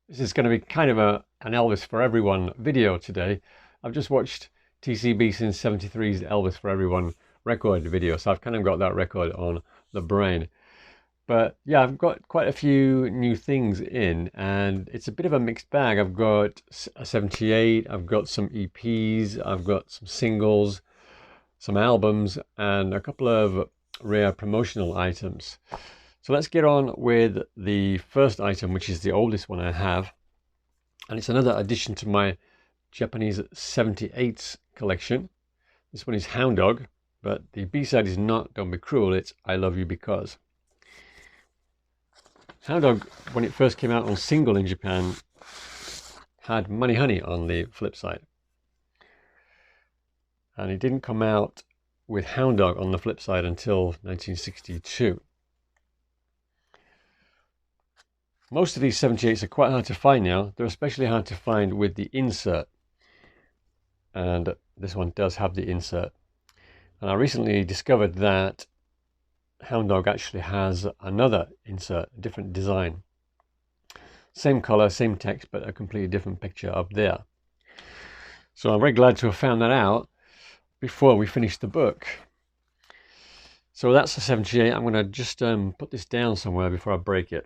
This is going to be kind of an Elvis for Everyone video today. I've just watched TCB Since 73's Elvis for Everyone record video, so I've kind of got that record on the brain. But yeah, I've got quite a few new things in, and it's a bit of a mixed bag. I've got a 78, I've got some EPs, I've got some singles, some albums, and a couple of rare promotional items. So let's get on with the first item, which is the oldest one I have. And it's another addition to my Japanese 78s collection. This one is Hound Dog, but the B-side is not Don't Be Cruel, it's I Love You Because. Hound Dog, when it first came out on single in Japan, had Money Honey on the flip side. And it didn't come out with Hound Dog on the flip side until 1962. Most of these 78s are quite hard to find now. They're especially hard to find with the insert. And this one does have the insert. And I recently discovered that Hound Dog actually has another insert, a different design. Same color, same text, but a completely different picture up there. So I'm very glad to have found that out before we finish the book. So that's a 78. I'm going to just put this down somewhere before I break it.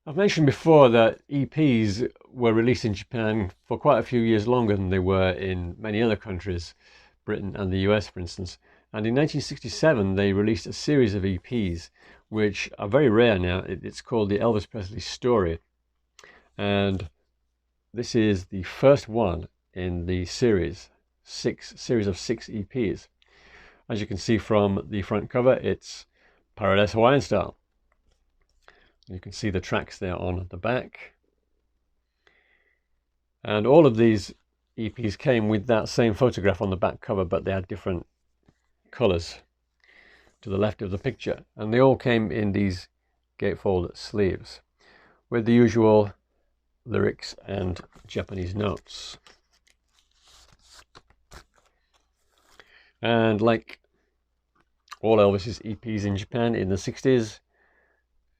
I've mentioned before that EPs were released in Japan for quite a few years longer than they were in many other countries, Britain and the US, for instance. And in 1967, they released a series of EPs, which are very rare now. It's called the Elvis Presley Story. And this is the first one in the series of 6 EPs. As you can see from the front cover, it's Paradise Hawaiian style. You can see the tracks there on the back. And all of these EPs came with that same photograph on the back cover, but they had different colors to the left of the picture. And they all came in these gatefold sleeves with the usual lyrics and Japanese notes. And like all Elvis's EPs in Japan in the 60s,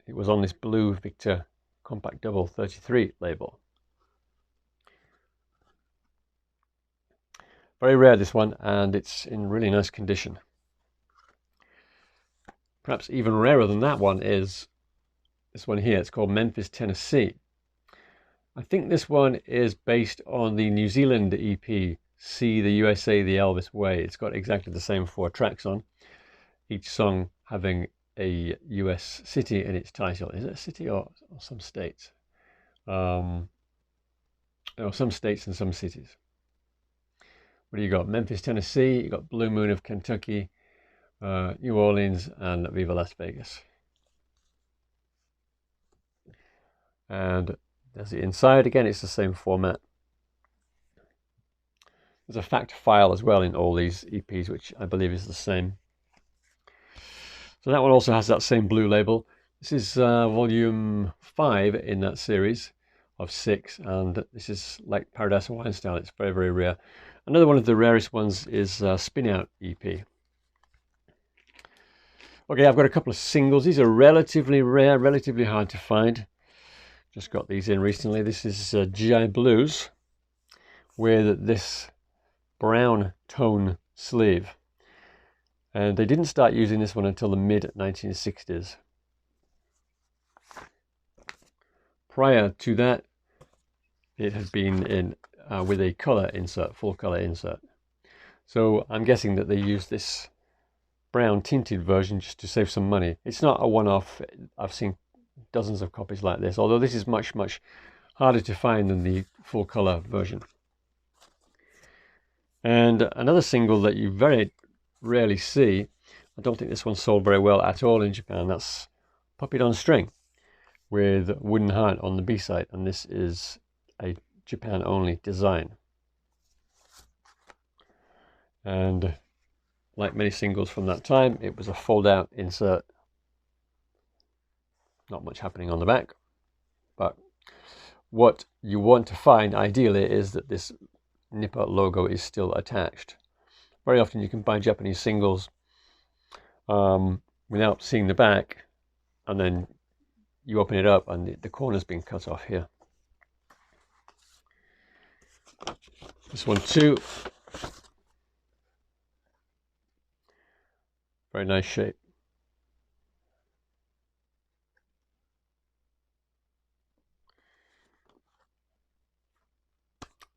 it was on this blue Victor Compact Double 33 label. Very rare, this one, and it's in really nice condition. Perhaps even rarer than that one is this one here. It's called Memphis, Tennessee. I think this one is based on the New Zealand EP, See the USA the Elvis Way. It's got exactly the same 4 tracks on, each song having a US city in its title. Is it a city or some states? Some states and some cities. What do you got? Memphis, Tennessee. You got Blue Moon of Kentucky, New Orleans, and Viva Las Vegas. And there's the inside. Again, it's the same format. There's a fact file as well in all these EPs, which I believe is the same. So that one also has that same blue label. This is volume 5 in that series of 6, and this is like Paradise Hawaiian style. It's very, very rare. Another one of the rarest ones is Spin Out EP. Okay, I've got a couple of singles. These are relatively rare, relatively hard to find. Just got these in recently. This is GI Blues with this brown tone sleeve. And they didn't start using this one until the mid-1960s. Prior to that, it had been in with a color insert, full color insert. So I'm guessing that they used this brown tinted version just to save some money. It's not a one-off. I've seen dozens of copies like this, although this is much, much harder to find than the full color version. And another single that you very rarely see, I don't think this one sold very well at all in Japan, that's Puppet on String with Wooden Heart on the B-side, and this is a Japan only design. And like many singles from that time, it was a fold out insert. Not much happening on the back, but what you want to find ideally is that this Nipper logo is still attached. Very often you can buy Japanese singles without seeing the back, and then you open it up and the corner's been cut off here. This one too, very nice shape.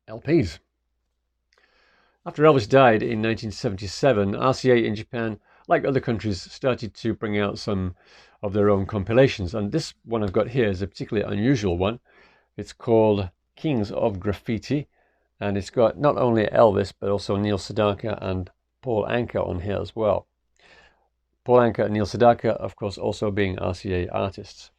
LPs. After Elvis died in 1977, RCA in Japan, like other countries, started to bring out some of their own compilations, and this one I've got here is a particularly unusual one. It's called Kings of Graffiti, and it's got not only Elvis but also Neil Sedaka and Paul Anka on here as well. Paul Anka and Neil Sedaka, of course, also being RCA artists.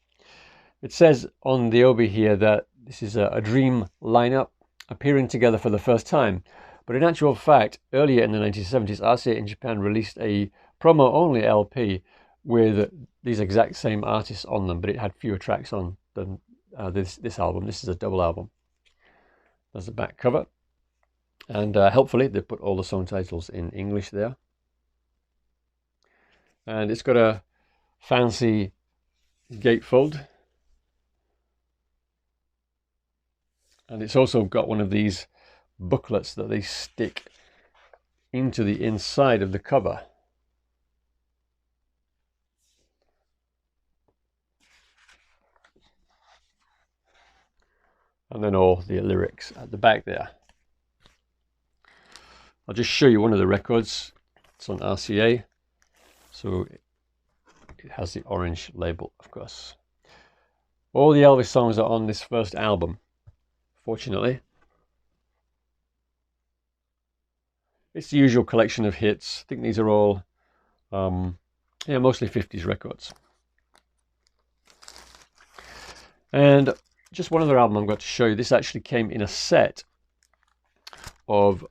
It says on the obi here that this is a dream lineup appearing together for the first time, but in actual fact, earlier in the 1970s, RCA in Japan released a promo-only LP with these exact same artists on them, but it had fewer tracks on than this album. This is a double album. There's the back cover, and helpfully they put all the song titles in English there. And it's got a fancy gatefold, and it's also got one of these booklets that they stick into the inside of the cover. And then all the lyrics at the back there. I'll just show you one of the records. It's on RCA, so it has the orange label, of course. All the Elvis songs are on this first album, fortunately. It's the usual collection of hits. I think these are all, mostly 50s records. And just one other album I've got to show you. This actually came in a set of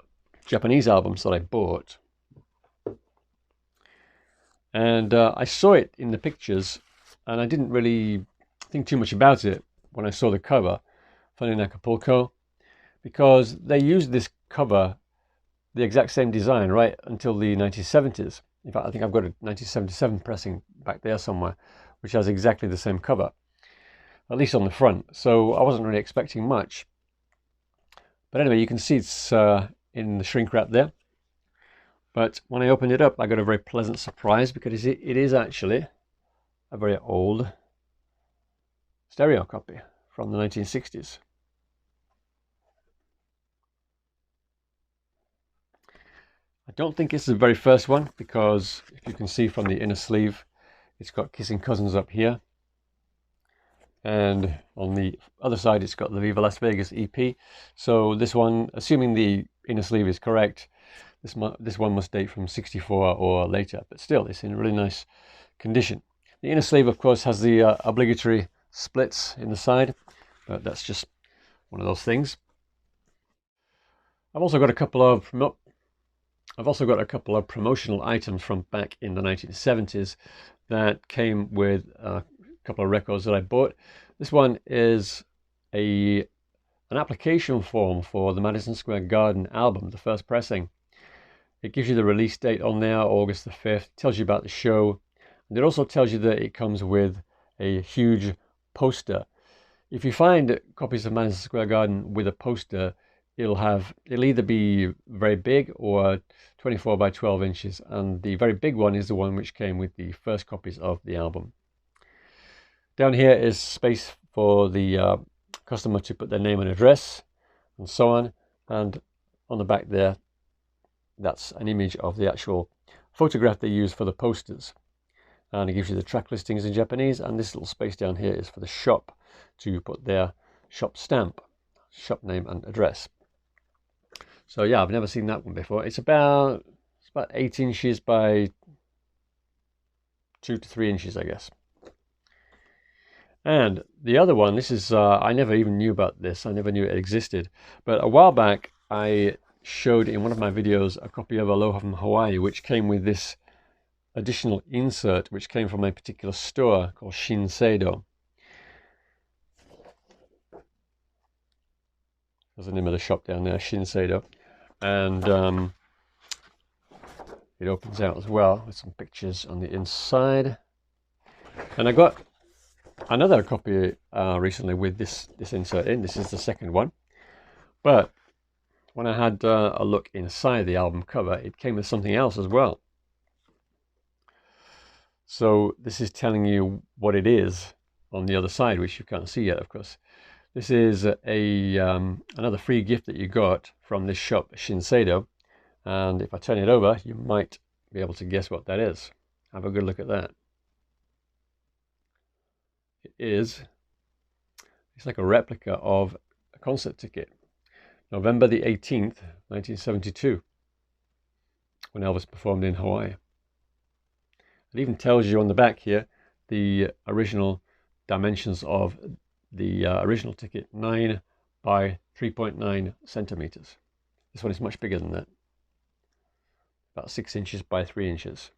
Japanese albums that I bought. And I saw it in the pictures, and I didn't really think too much about it when I saw the cover, Fun in Acapulco, because they used this cover, the exact same design, right until the 1970s. In fact, I think I've got a 1977 pressing back there somewhere, which has exactly the same cover, at least on the front. So I wasn't really expecting much. But anyway, you can see it's in the shrink wrap there. But when I opened it up, I got a very pleasant surprise, because it is actually a very old stereo copy from the 1960s. I don't think it's the very first one, because if you can see from the inner sleeve, it's got Kissing Cousins up here. And on the other side, it's got the Viva Las Vegas EP. So this one, assuming the inner sleeve is correct, this one must date from 64 or later, but still, it's in really nice condition. The inner sleeve, of course, has the obligatory splits in the side, but that's just one of those things. I've also got a couple of promotional items from back in the 1970s that came with a couple of records that I bought. This one is an application form for the Madison Square Garden album, the first pressing. It gives you the release date on there, August the 5th, tells you about the show, and it also tells you that it comes with a huge poster. If you find copies of Madison Square Garden with a poster, it'll either be very big or 24 by 12 inches, and the very big one is the one which came with the first copies of the album. Down here is space for the customer to put their name and address and so on, and on the back there, that's an image of the actual photograph they use for the posters, and it gives you the track listings in Japanese, and this little space down here is for the shop to put their shop stamp, shop name and address. So yeah, I've never seen that one before. It's about 8 inches by 2 to 3 inches, I guess. And the other one, this is, I never even knew about this. I never knew it existed. But a while back, I showed in one of my videos a copy of Aloha from Hawaii, which came with this additional insert, which came from a particular store called Shinseido. There's the name of the shop down there, Shinseido. And it opens out as well with some pictures on the inside. And I got another copy recently with this insert in. This is the second one. But when I had a look inside the album cover, it came with something else as well. So this is telling you what it is on the other side, which you can't see yet, of course. This is another free gift that you got from this shop, Shinsedo. And if I turn it over, you might be able to guess what that is. Have a good look at that. It's like a replica of a concert ticket. November the 18th, 1972, when Elvis performed in Hawaii. It even tells you on the back here the original dimensions of the original ticket, 9 by 3.9 centimeters. This one is much bigger than that, about 6 inches by 3 inches.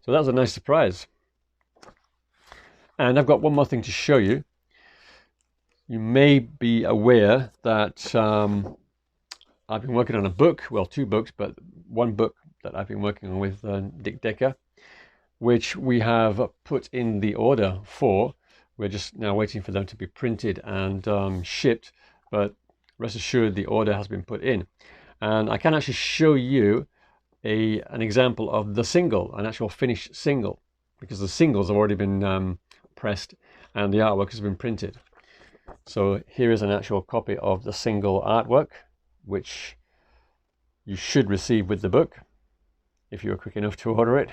So that was a nice surprise. And I've got one more thing to show you. You may be aware that I've been working on a book, well, 2 books, but one book that I've been working on with Dick Decker, which we have put in the order for. We're just now waiting for them to be printed and shipped, but rest assured the order has been put in. And I can actually show you an example of the single, an actual finished single, because the singles have already been pressed and the artwork has been printed. So here is an actual copy of the single artwork, which you should receive with the book if you're quick enough to order it.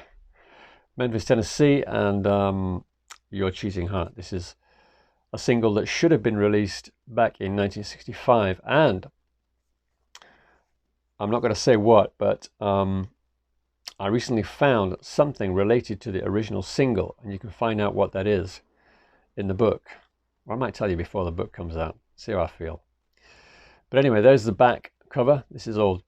Memphis, Tennessee, and Your Cheating Heart. This is a single that should have been released back in 1965, and I'm not going to say what, but I recently found something related to the original single, and you can find out what that is in the book. Or I might tell you before the book comes out, see how I feel. But anyway, there's the back cover. This is all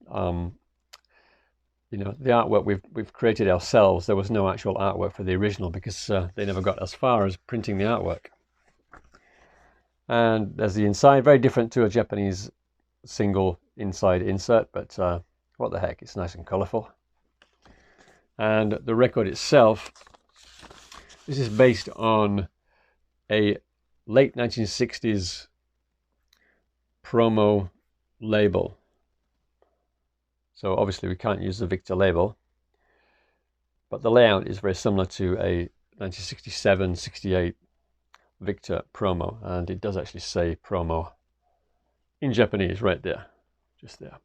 you know, the artwork we've created ourselves. There was no actual artwork for the original because they never got as far as printing the artwork. And there's the inside, very different to a Japanese single inside insert, but what the heck, it's nice and colorful. And the record itself, this is based on a late 1960s promo label. So obviously we can't use the Victor label, but the layout is very similar to a 1967-68 Victor promo, and it does actually say promo in Japanese right there, just there.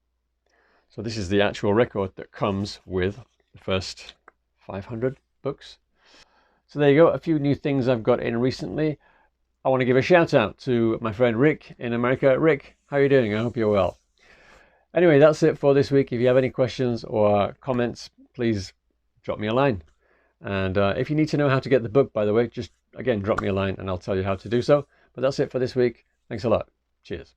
So this is the actual record that comes with the first 500 books. So there you go, a few new things I've got in recently. I want to give a shout out to my friend Rick in America. Rick, how are you doing? I hope you're well. Anyway, that's it for this week. If you have any questions or comments, please drop me a line. And if you need to know how to get the book, by the way, just again drop me a line and I'll tell you how to do so. But that's it for this week. Thanks a lot. Cheers.